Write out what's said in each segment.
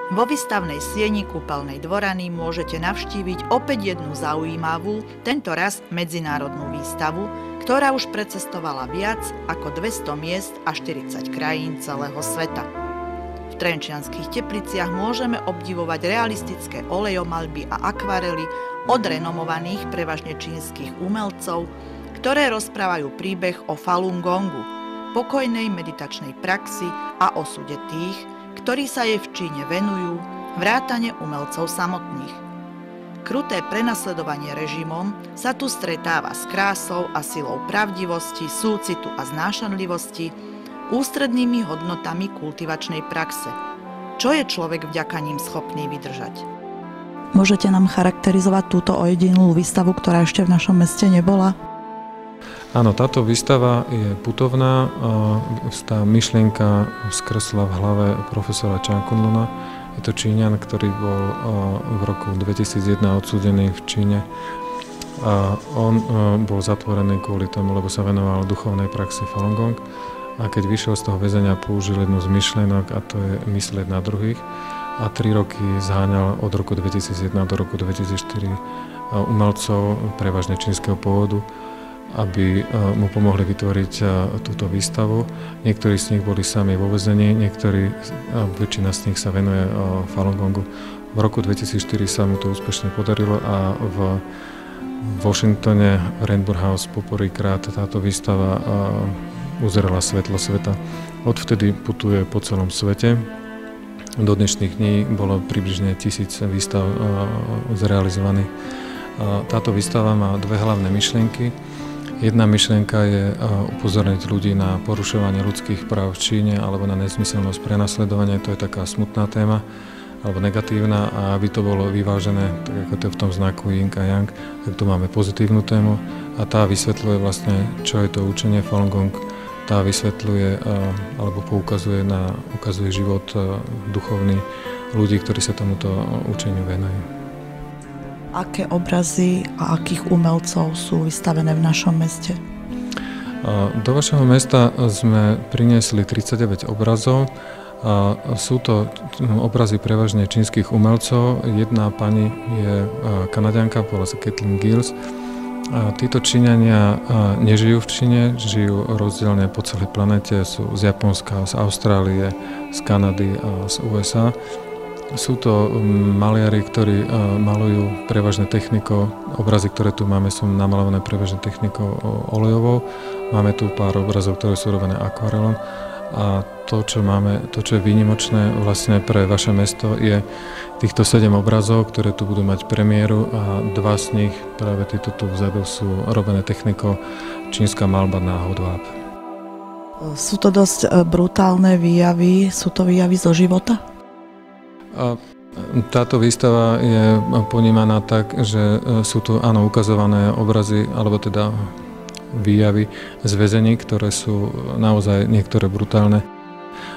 Vo výstavnej sieni Kúpeľnej dvorany môžete navštíviť opäť jednu zaujímavú, tento raz medzinárodnú výstavu, ktorá už precestovala viac ako 200 miest a 40 krajín celého sveta. V Trenčianskych Tepliciach môžeme obdivovať realistické olejomaľby a akvarely od renomovaných prevažne čínskych umelcov, ktoré rozprávajú príbeh o Falun Gongu, pokojnej meditačnej praxi a osude tých, ktorí sa jej v Číne venujú, vrátane umelcov samotných. Kruté prenasledovanie režimom sa tu stretáva s krásou a silou pravdivosti, súcitu a znášanlivosti, ústrednými hodnotami kultivačnej praxe. Čo je človek vďaka ním schopný vydržať? Môžete nám charakterizovať túto ojedinelú výstavu, ktorá ešte v našom meste nebola? Áno, táto výstava je putovná. Tá myšlienka skresla v hlave profesora Chan Kunluna. Je to Číňan, ktorý bol v roku 2001 odsúdený v Číne. On bol zatvorený kvôli tomu, lebo sa venoval duchovnej praxi Falun Gong. A keď vyšiel z toho väzenia, použil jednu z myšlienok, a to je myslieť na druhých. A 3 roky zháňal od roku 2001 do roku 2004 umelcov, prevažne čínskeho pôvodu, aby mu pomohli vytvoriť túto výstavu. Niektorí z nich boli sami vo väzení, väčšina z nich sa venuje Falun Gongu. V roku 2004 sa mu to úspešne podarilo a v Washingtone Rainbow House poprvýkrát táto výstava uzrela svetlo sveta. Odvtedy putuje po celom svete. Do dnešných dní bolo približne 1000 výstav zrealizovaných. Táto výstava má 2 hlavné myšlienky. Jedna myšlienka je upozorniť ľudí na porušovanie ľudských práv v Číne alebo na nezmyselnosť prenasledovania. To je taká smutná téma alebo negatívna, a aby to bolo vyvážené, tak ako to je v tom znaku Yin a Yang, tak tu máme pozitívnu tému a tá vysvetľuje vlastne, čo je to učenie Falun Gong. Tá vysvetľuje alebo ukazuje život duchovný ľudí, ktorí sa tomuto učeniu venujú. Aké obrazy a akých umelcov sú vystavené v našom meste? Do vašeho mesta sme priniesli 39 obrazov. Sú to obrazy prevažne čínskych umelcov. Jedna pani je Kanadianka, volá sa Kathleen Giles. Títo Číňania nežijú v Číne, žijú rozdielne po celej planete. Sú z Japonska, z Austrálie, z Kanady a z USA. Sú to maliari, ktorí malujú prevažne technikou. Obrazy, ktoré tu máme, sú namalované prevažne technikou olejovou. Máme tu pár obrazov, ktoré sú robené akvarelom. A to, čo je výnimočné vlastne pre vaše mesto, je týchto 7 obrazov, ktoré tu budú mať premiéru, a 2 z nich, práve títo tu vzadu, sú robené technikou čínska maľba na hodváb. Sú to dosť brutálne výjavy, sú to výjavy zo života? Táto výstava je ponímaná tak, že sú tu ukazované obrazy, alebo teda výjavy z väzení, ktoré sú naozaj niektoré brutálne.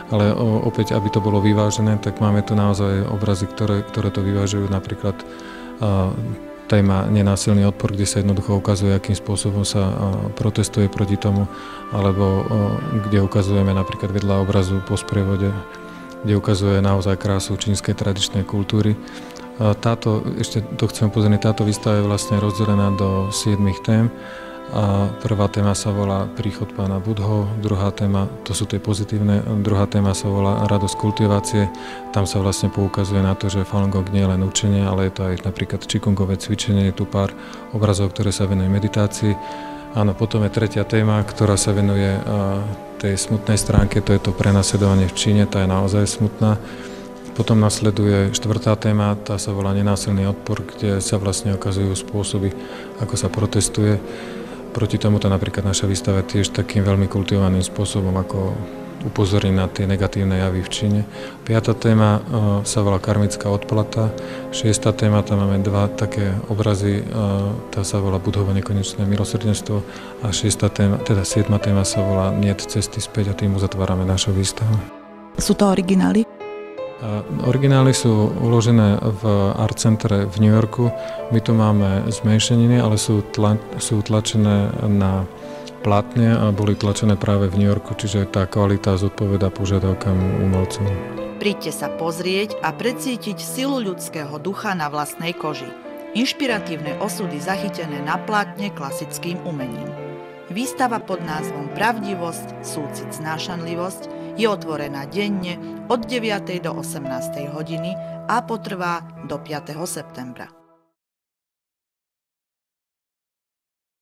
Ale opäť, aby to bolo vyvážené, tak máme tu naozaj obrazy, ktoré to vyvážujú. Napríklad téma nenásilný odpor, kde sa jednoducho ukazuje, akým spôsobom sa protestuje proti tomu, alebo kde ukazujeme napríklad vedľa obrazu po sprievode, kde ukazuje naozaj krásu čínskej tradičnej kultúry. Ešte to chcem upozorniť, táto výstava je vlastne rozdelená do 7 tém. Prvá téma sa volá Príchod pána Budho, druhá téma, to sú tie pozitívne, druhá téma sa volá Radosť kultivácie. Tam sa vlastne poukazuje na to, že Falun Gong nie je len učenie, ale je to aj napríklad qigongové cvičenie, je tu pár obrazov, ktoré sa venujú meditácii. Áno, potom je tretia téma, ktorá sa venuje tej smutnej stránke, to je to prenasledovanie v Číne, tá je naozaj smutná. Potom nasleduje štvrtá téma, tá sa volá Nenásilný odpor, kde sa vlastne ukazujú spôsoby, ako sa protestuje. Proti tomuto napríklad naša výstava tiež takým veľmi kultivovaným spôsobom, ako upozorniť na tie negatívne javy v Číne. Piatá téma sa volá Karmická odplata. Šiestá téma, tam máme 2 také obrazy, tá sa volá Budhovo nekonečné milosrdenstvo. A siedma téma sa volá Niet cesty späť, a tým uzatvárame našu výstavu. Sú to originály? Originály sú uložené v Art Centre v New Yorku. My tu máme zmenšeniny, ale sú tlačené na plátne a boli tlačené práve v New Yorku, čiže tá kvalita zodpovedá požiadavkám umelcov. Príďte sa pozrieť a precítiť silu ľudského ducha na vlastnej koži. Inšpiratívne osudy zachytené na plátne klasickým umením. Výstava pod názvom Pravdivosť, súcit, znášanlivosť je otvorená denne od 9. do 18. hodiny a potrvá do 5. septembra.